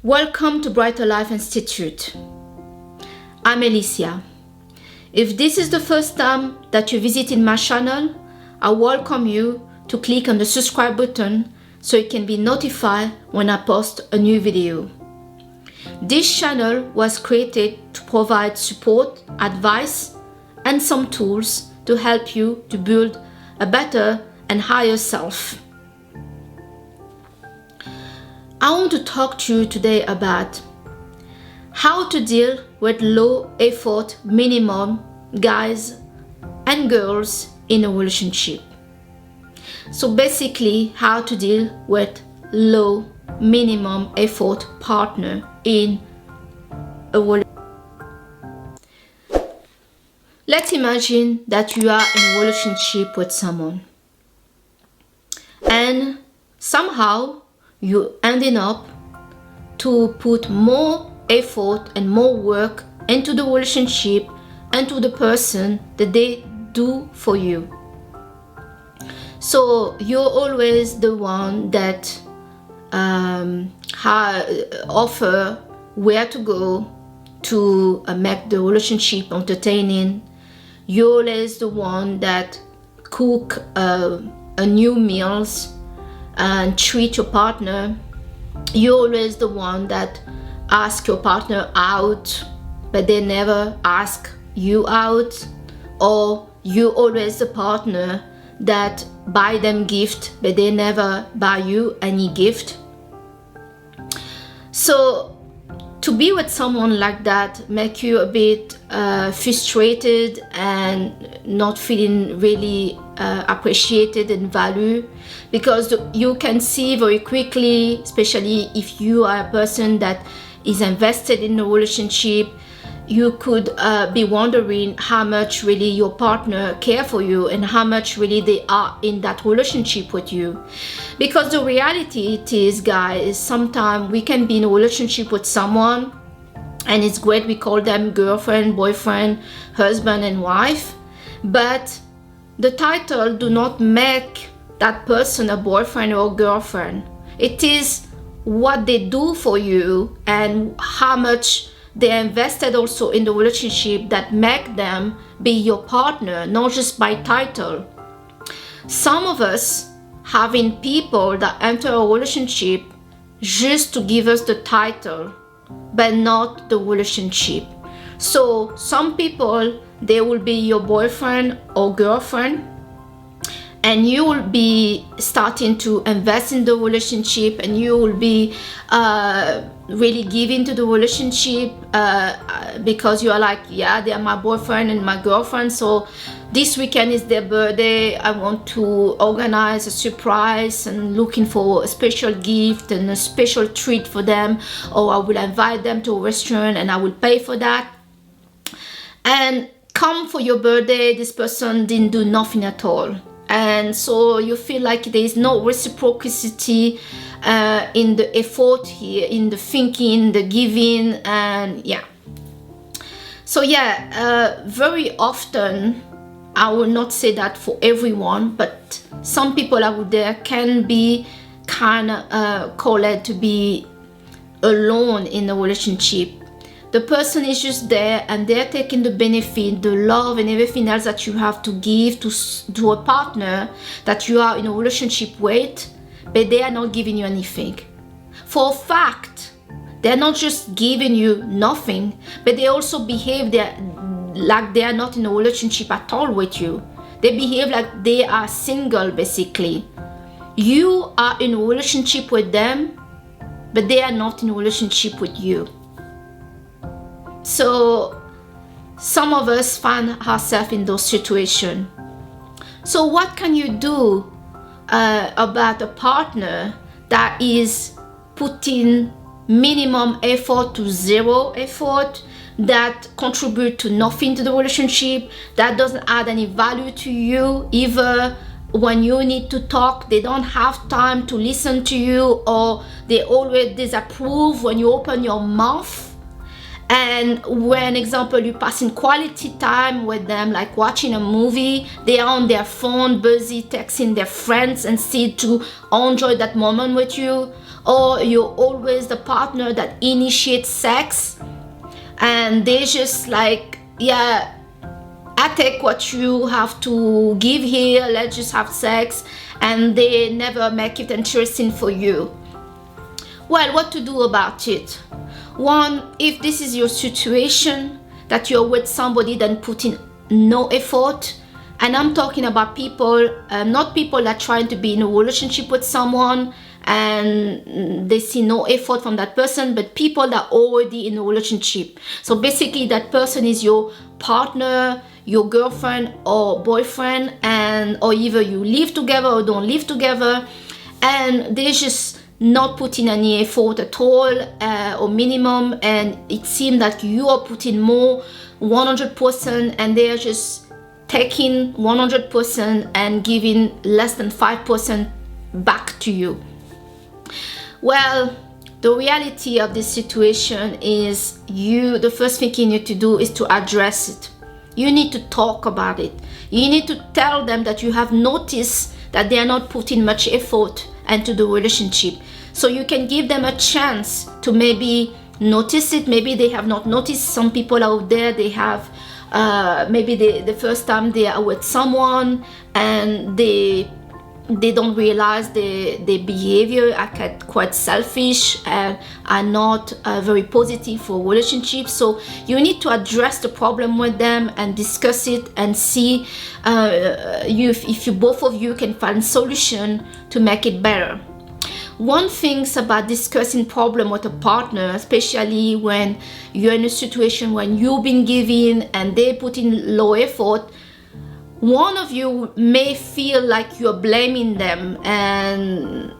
Welcome to Brighter Life Institute. I'm Alicia. If this is the first time that you visited my channel, I welcome you to click on the subscribe button so you can be notified when I post a new video. This channel was created to provide support, advice, and some tools to help you to build a better and higher self. I want to talk to you today about how to deal with low effort minimum guys and girls in a relationship. So basically, how to deal with low minimum effort partner in a relationship. Let's imagine that you are in a relationship with someone and somehow you ending up to put more effort and more work into the relationship and to the person that they do for you. So you're always the one that offer where to go to make the relationship entertaining. You're always the one that cook a new meals and treat your partner. You're always the one that ask your partner out, but they never ask you out. Or you're always the partner that buy them gift, but they never buy you any gift. So to be with someone like that make you a bit frustrated and not feeling really appreciated and valued, because you can see very quickly, especially if you are a person that is invested in a relationship, you could be wondering how much really your partner care for you and how much really they are in that relationship with you. Because the reality it is, guys, sometimes we can be in a relationship with someone and it's great, we call them girlfriend, boyfriend, husband and wife, but the title do not make that person a boyfriend or girlfriend. It is what they do for you and how much they invested also in the relationship that make them be your partner, not just by title. Some of us having people that enter a relationship just to give us the title, but not the relationship. So some people, they will be your boyfriend or girlfriend, and you will be starting to invest in the relationship and you will be really giving to the relationship because you are like, yeah, they are my boyfriend and my girlfriend, so this weekend is their birthday, I want to organize a surprise and looking for a special gift and a special treat for them, or I will invite them to a restaurant and I will pay for that. And come for your birthday, this person didn't do nothing at all. And so you feel like there is no reciprocity in the effort here, in the thinking, the giving, and yeah. So yeah, very often, I will not say that for everyone, but some people out there can be kind of called to be alone in a relationship. The person is just there and they're taking the benefit, the love and everything else that you have to give to a partner that you are in a relationship with, but they are not giving you anything. For a fact, they're not just giving you nothing, but they also behave like they are not in a relationship at all with you. They behave like they are single, basically. You are in a relationship with them, but they are not in a relationship with you. So some of us find ourselves in those situations. So what can you do about a partner that is putting minimum effort to zero effort, that contribute to nothing to the relationship, that doesn't add any value to you? Either when you need to talk, they don't have time to listen to you, or they always disapprove when you open your mouth. And when, example, you passing quality time with them, like watching a movie, they are on their phone, busy texting their friends instead to enjoy that moment with you. or you're always the partner that initiates sex, and they just like, yeah, I take what you have to give here, let's just have sex, and they never make it interesting for you. Well, what to do about it? One, if this is your situation, that you're with somebody that put in no effort, and I'm talking about people, not people that are trying to be in a relationship with someone and they see no effort from that person, but people that are already in a relationship. So basically that person is your partner, your girlfriend or boyfriend, and or either you live together or don't live together, and they just not putting any effort at all, or minimum, and it seems that you are putting more 100% and they are just taking 100% and giving less than 5% back to you. Well, the reality of this situation is the first thing you need to do is to address it. You need to talk about it. You need to tell them that you have noticed that they are not putting much effort into the relationship. So you can give them a chance to maybe notice it. Maybe they have not noticed. Some people out there, they have maybe the first time they are with someone and they don't realize their behavior are quite selfish and are not very positive for relationships. So you need to address the problem with them and discuss it and see if you both of you can find solution to make it better. One thing about discussing problem with a partner, especially when you're in a situation when you've been giving and they put in low effort, one of you may feel like you're blaming them, and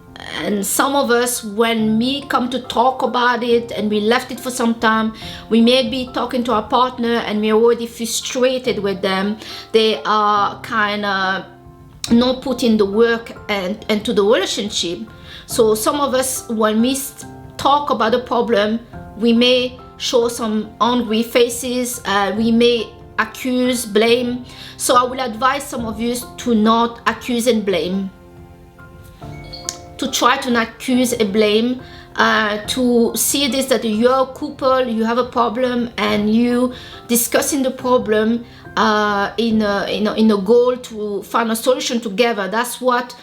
some of us, when we come to talk about it and we left it for some time, we may be talking to our partner and we're already frustrated with them. They are kind of not putting the work into the relationship. So some of us, when we talk about the problem, we may show some angry faces, we may accuse, blame. So I will advise some of you to not accuse and blame, to try to not accuse and blame, to see this that you're a couple, you have a problem, and you discussing the problem in a goal to find a solution together. That's what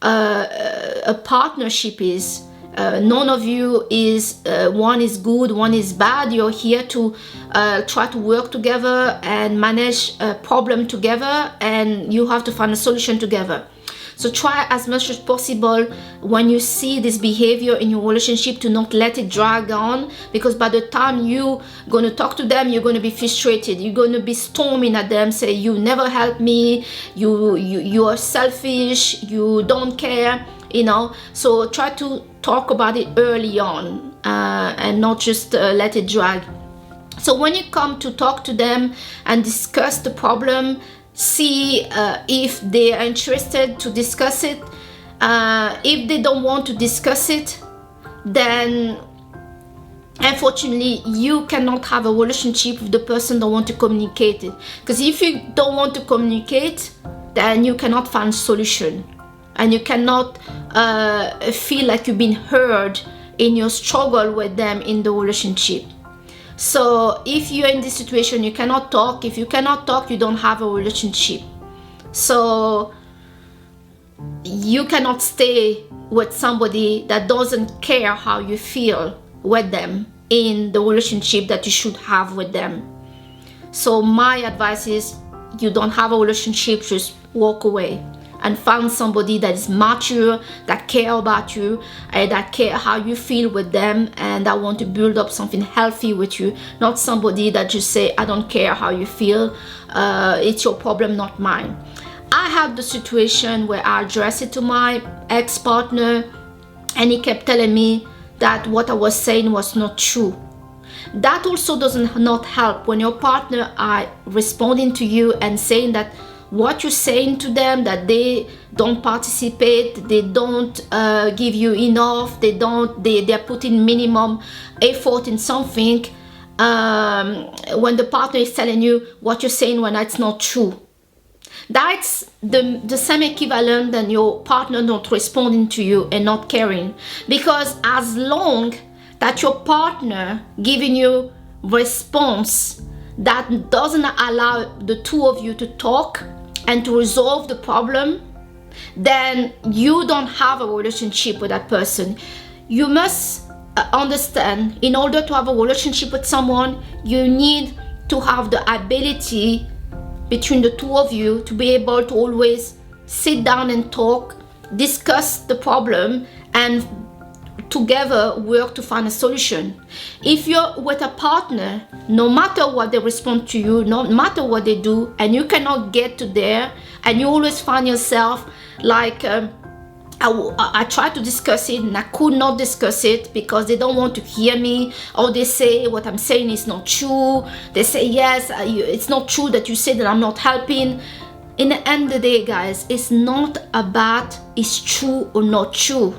a partnership is. None of you is one is good, one is bad. You're here to try to work together and manage a problem together, and you have to find a solution together. So try as much as possible when you see this behavior in your relationship to not let it drag on, because by the time you're going to talk to them, you're going to be frustrated. You're going to be storming at them, say, you never help me, you are selfish, you don't care, So try to talk about it early on and not just let it drag. So when you come to talk to them and discuss the problem, see if they are interested to discuss it. If they don't want to discuss it, then unfortunately you cannot have a relationship with the person that want to communicate it. Because if you don't want to communicate, then you cannot find solution, and you cannot feel like you've been heard in your struggle with them in the relationship. So if you're in this situation, you cannot talk. If you cannot talk, you don't have a relationship. So you cannot stay with somebody that doesn't care how you feel with them in the relationship that you should have with them. So my advice is, you don't have a relationship, just walk away and find somebody that is mature, that care about you, that care how you feel with them, and that want to build up something healthy with you. Not somebody that just say, I don't care how you feel, it's your problem, not mine. I had the situation where I addressed it to my ex-partner, and he kept telling me that what I was saying was not true. That also doesn't not help when your partner are responding to you and saying that what you're saying to them, that they don't participate, they don't give you enough, they're putting minimum effort in something, when the partner is telling you what you're saying when it's not true. That's the same equivalent than your partner not responding to you and not caring. Because as long that your partner giving you response that doesn't allow the two of you to talk and to resolve the problem, then you don't have a relationship with that person. You must understand, in order to have a relationship with someone, you need to have the ability between the two of you to be able to always sit down and talk, discuss the problem, and together work to find a solution. If you're with a partner, no matter what they respond to you, no matter what they do, and you cannot get to there, and you always find yourself like, I try to discuss it and I could not discuss it because they don't want to hear me, or they say what I'm saying is not true. They say, yes, it's not true that you say that I'm not helping. In the end of the day, guys, it's not about it's true or not true.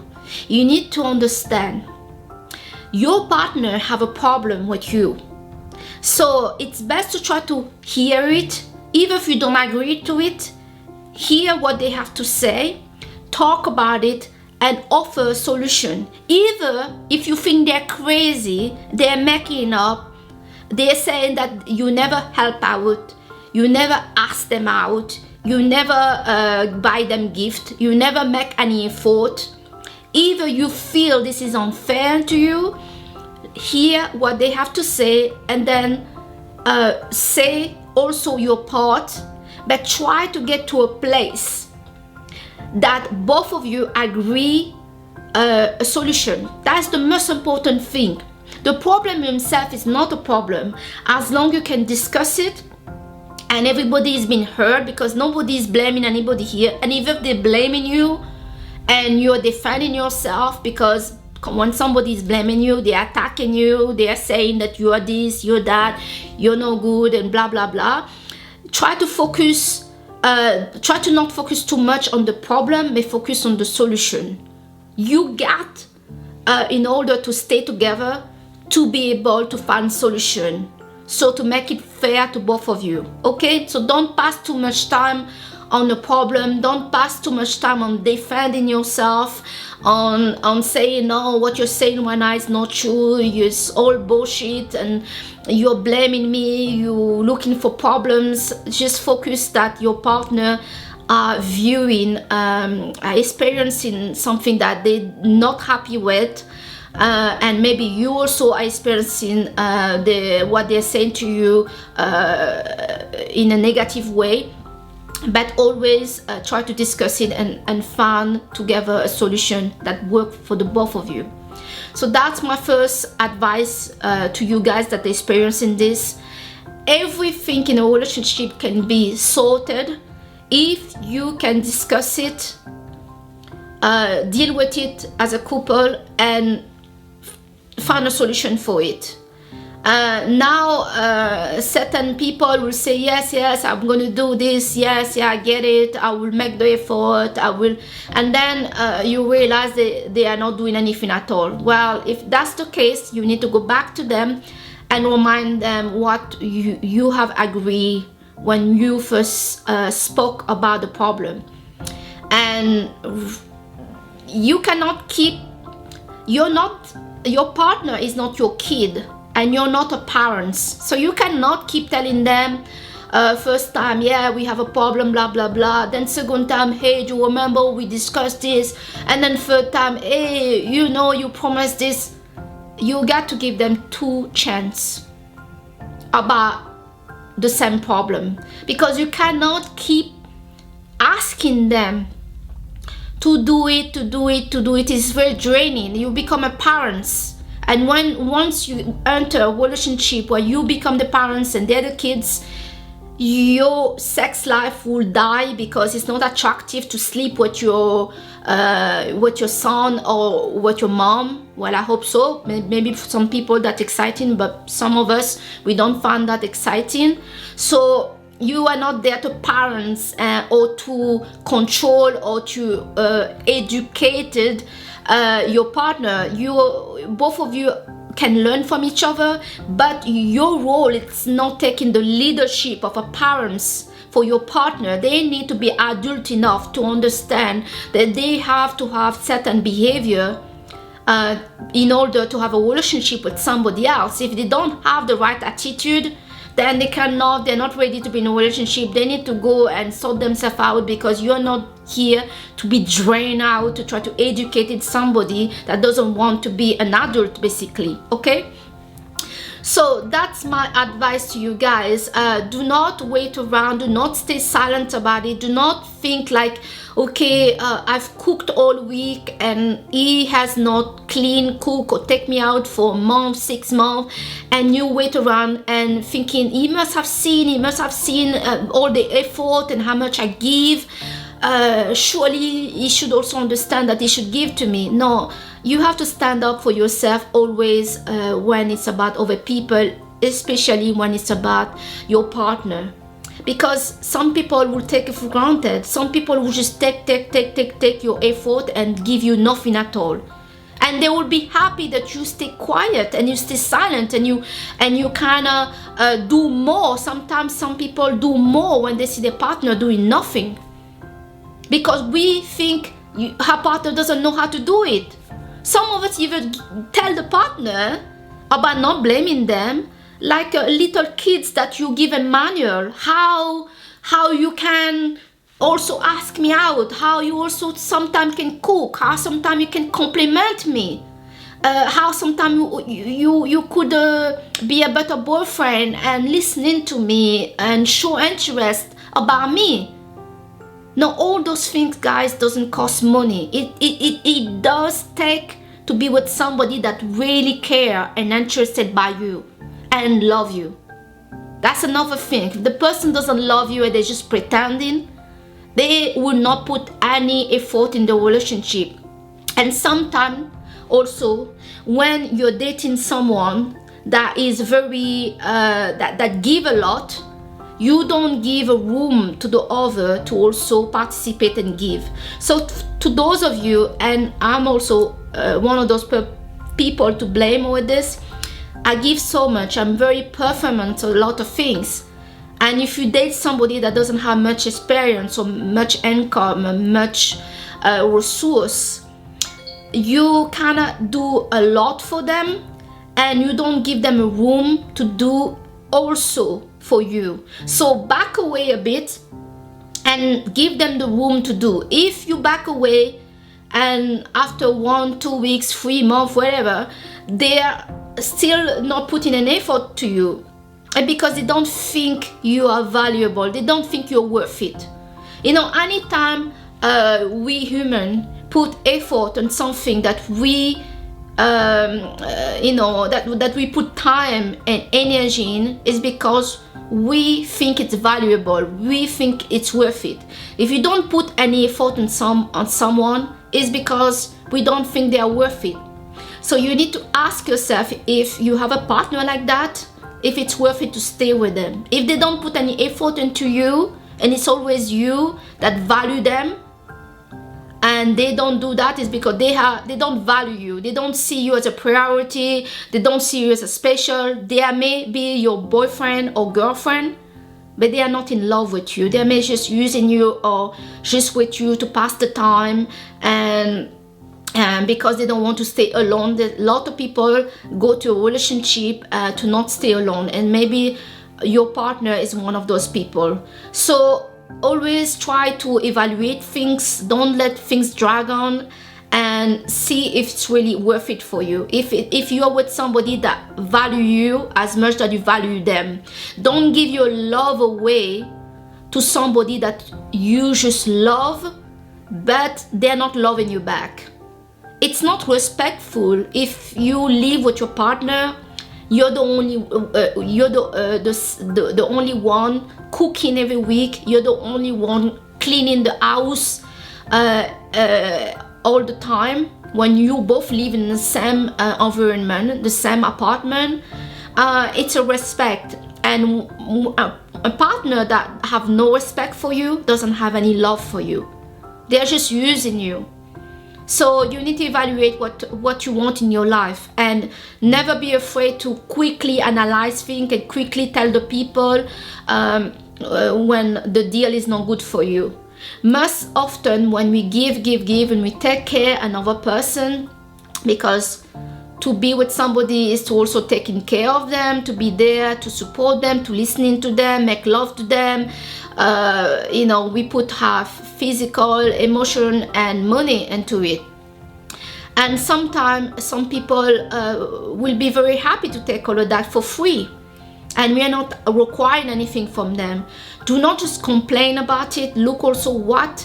You need to understand your partner have a problem with you. So it's best to try to hear it, even if you don't agree to it. Hear what they have to say, talk about it, and offer a solution. Either if you think they're crazy, they're making up, they're saying that you never help out, you never ask them out, you never buy them gift, you never make any effort. Either you feel this is unfair to you, hear what they have to say, and then say also your part, but try to get to a place that both of you agree a solution. That's the most important thing. The problem himself is not a problem as long as you can discuss it and everybody is being heard, because nobody is blaming anybody here. And even if they're blaming you and you're defending yourself, because when somebody is blaming you, they're attacking you, they're saying that you are this, you're that, you're no good, and blah blah blah. Try to focus, try to not focus too much on the problem, but focus on the solution. You got, in order to stay together, to be able to find solution. So to make it fair to both of you, okay? So don't pass too much time on the problem. Don't pass too much time on defending yourself, on saying, no, what you're saying right now is not true, it's all bullshit, and you're blaming me, you're looking for problems. Just focus that your partner are viewing, experiencing something that they're not happy with, and maybe you also are experiencing what they're saying to you in a negative way. But always try to discuss it and find together a solution that works for the both of you. So that's my first advice to you guys that are experiencing this. Everything in a relationship can be sorted if you can discuss it, deal with it as a couple, and find a solution for it. Now certain people will say, yes, I'm going to do this, yes, I get it, I will make the effort, I will, and then you realize they are not doing anything at all. Well, if that's the case, you need to go back to them and remind them what you have agreed when you first spoke about the problem. And you cannot keep, your partner is not your kid, and you're not a parent, so you cannot keep telling them first time, yeah, we have a problem, blah blah blah, then second time, hey, do you remember we discussed this, and then third time, hey, you know, you promised this. You got to give them 2 chances about the same problem, because you cannot keep asking them to do it. It's very draining. You become a parent. And once you enter a relationship where you become the parents and they're the kids, your sex life will die, because it's not attractive to sleep with your son or with your mom. Well, I hope so. Maybe for some people that's exciting, but some of us, we don't find that exciting. So you are not there to parents or to control or to educate your partner. Both of you can learn from each other, but your role is not taking the leadership of a parents for your partner, they need to be adult enough to understand that they have to have certain behavior in order to have a relationship with somebody else. If they don't have the right attitude, then they're not ready to be in a relationship. They need to go and sort themselves out, because you're not here to be drained out to try to educate somebody that doesn't want to be an adult, basically. Okay, so that's my advice to you guys. Do not wait around, do not stay silent about it. Do not think like, okay, I've cooked all week and he has not clean, cook or take me out for a month, 6 months, and you wait around and thinking he must have seen all the effort and how much I give. Surely he should also understand that he should give to me. No, you have to stand up for yourself always when it's about other people, especially when it's about your partner. Because some people will take it for granted. Some people will just take your effort and give you nothing at all. And they will be happy that you stay quiet and you stay silent and you kind of do more. Sometimes some people do more when they see their partner doing nothing, because we think her partner doesn't know how to do it. Some of us even tell the partner about not blaming them, like little kids that you give a manual, how you can also ask me out, how you also sometimes can cook, how sometimes you can compliment me, how sometimes you could be a better boyfriend and listening to me and show interest about me. Now, all those things, guys, doesn't cost money. It does take to be with somebody that really care and interested by you and love you. That's another thing. If the person doesn't love you and they're just pretending, they will not put any effort in the relationship. And sometimes also, when you're dating someone that is very that give a lot, you don't give a room to the other to also participate and give. So to those of you, and I'm also one of those people to blame with this, I give so much. I'm very performant to a lot of things. And if you date somebody that doesn't have much experience or much income or much resource, you cannot do a lot for them, and you don't give them a room to do also for you. So back away a bit and give them the room to do. If you back away and after 1, 2 weeks, 3 months, whatever, they're still not putting an effort to you, and because they don't think you are valuable, they don't think you're worth it. You know, anytime we human put effort on something that we that we put time and energy in, is because we think it's valuable, we think it's worth it. If you don't put any effort on someone, it's because we don't think they are worth it. So you need to ask yourself, if you have a partner like that, if it's worth it to stay with them. If they don't put any effort into you, and it's always you that value them, and they don't do that, is because they don't value you. They don't see you as a priority. They don't see you as a special. They may be your boyfriend or girlfriend, but they are not in love with you. They may just using you or just with you to pass the time, and because they don't want to stay alone. A lot of people go to a relationship to not stay alone, and maybe your partner is one of those people. So always try to evaluate things. Don't let things drag on, and see if it's really worth it for you. If you're with somebody that value you as much that you value them, don't give your love away to somebody that you just love, but they're not loving you back. It's not respectful if you live with your partner. You're the only one cooking every week. You're the only one cleaning the house all the time, when you both live in the same environment, the same apartment. It's a respect, and a partner that have no respect for you doesn't have any love for you. They're just using you. So you need to evaluate what you want in your life, and never be afraid to quickly analyze things and quickly tell the people when the deal is not good for you. Most often when we give and we take care of another person, because to be with somebody is to also taking care of them, to be there, to support them, to listening to them, make love to them. We put half physical, emotion, and money into it. And sometimes some people will be very happy to take all of that for free, and we are not requiring anything from them. Do not just complain about it. Look also what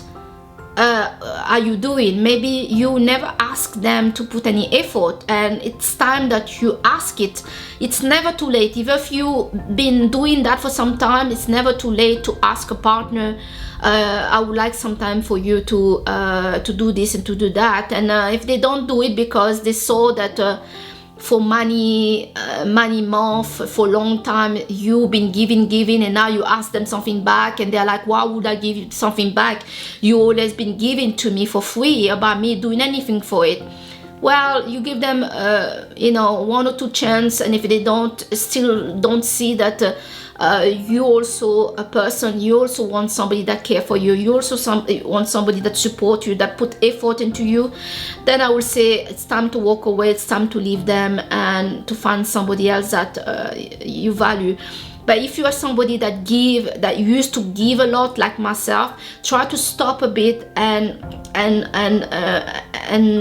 are you doing. Maybe you never ask them to put any effort, and it's time that you ask it. It's never too late. Even if you've been doing that for some time, it's never too late to ask a partner, I would like some time for you to do this and to do that. And if they don't do it because they saw that for many months, for a long time, you've been giving, and now you ask them something back, and they're like, why would I give you something back? You always been giving to me for free about me doing anything for it. Well, you give them, 1 or 2 chances, and if they still don't see that you also a person, you also want somebody that care for you, you also want somebody that support you, that put effort into you, then I would say it's time to walk away. It's time to leave them and to find somebody else that you value. But if you are somebody that used to give a lot, like myself, try to stop a bit and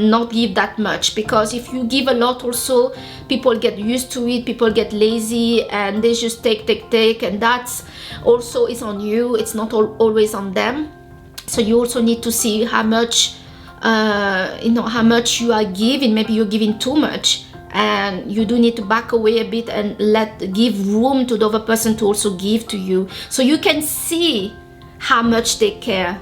not give that much, because if you give a lot also, people get used to it, people get lazy, and they just take, and that's also is on you. It's not always on them. So you also need to see how much how much you are giving. Maybe you're giving too much, and you do need to back away a bit and give room to the other person to also give to you, so you can see how much they care.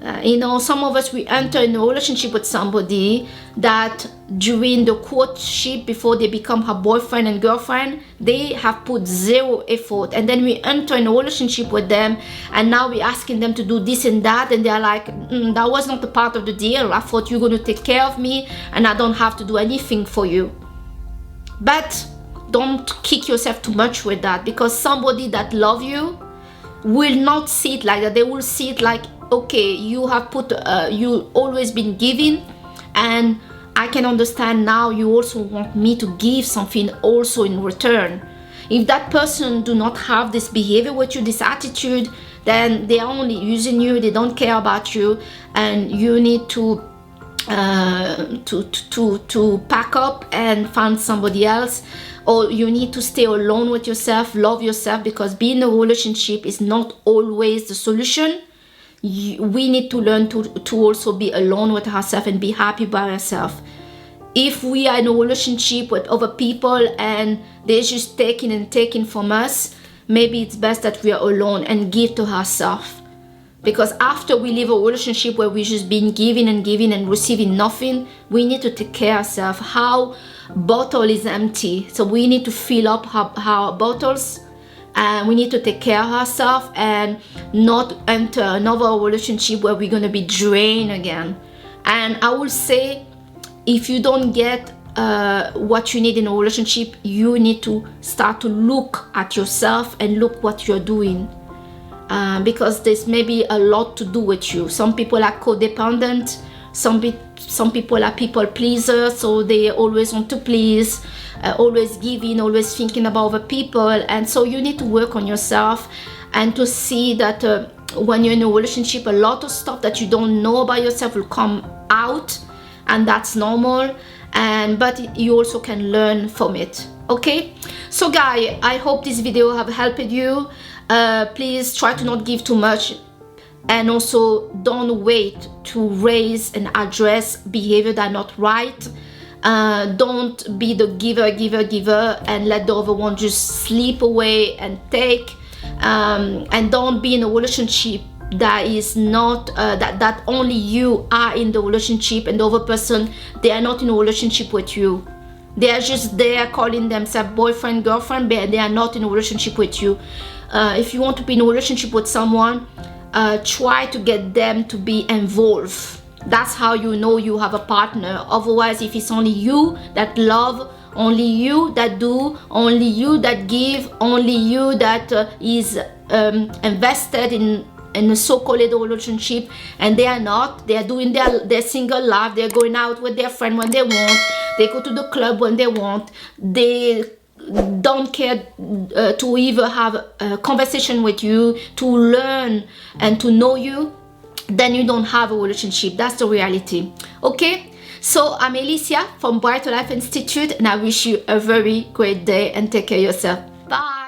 Some of us, we enter in a relationship with somebody that during the courtship, before they become her boyfriend and girlfriend, they have put zero effort, and then we enter in a relationship with them, and now we're asking them to do this and that, and they're like, that was not a part of the deal. I thought you're going to take care of me and I don't have to do anything for you. But don't kick yourself too much with that, because somebody that love you will not see it like that. They will see it like, okay, you have put you always been giving, and I can understand now you also want me to give something also in return. If that person do not have this behavior with you, this attitude, then they are only using you. They don't care about you, and you need to pack up and find somebody else, or you need to stay alone with yourself, love yourself, because being in a relationship is not always the solution. We need to learn to also be alone with ourselves and be happy by ourselves. If we are in a relationship with other people and they're just taking from us, maybe it's best that we are alone and give to ourselves. Because after we leave a relationship where we've just been giving and receiving nothing, we need to take care of ourselves. Our bottle is empty, so we need to fill up our bottles, and we need to take care of ourselves and not enter another relationship where we're going to be drained again. And I will say, if you don't get what you need in a relationship, you need to start to look at yourself and look what you're doing. Because there's maybe a lot to do with you. Some people are codependent, some people are people pleasers, so they always want to please, always giving, always thinking about other people. And so you need to work on yourself and to see that when you're in a relationship, a lot of stuff that you don't know about yourself will come out, and that's normal. But you also can learn from it. Okay, so guys, I hope this video have helped you. Please try to not give too much, and also don't wait to raise and address behavior that are not right. Don't be the giver and let the other one just slip away and take. And don't be in a relationship that is not that only you are in the relationship, and the other person, they are not in a relationship with you. They are just there calling themselves boyfriend, girlfriend, but they are not in a relationship with you. If you want to be in a relationship with someone, try to get them to be involved. That's how you know you have a partner. Otherwise, if it's only you that love only you that do, only you that give, only you that is invested in a so-called relationship, and they are not. They are doing their single life. They're going out with their friend when they want. They go to the club when they want. They don't care to even have a conversation with you, to learn and to know you. Then you don't have a relationship. That's the reality. Okay, so I'm Alicia from Brighter Life Institute, and I wish you a very great day and take care of yourself. Bye.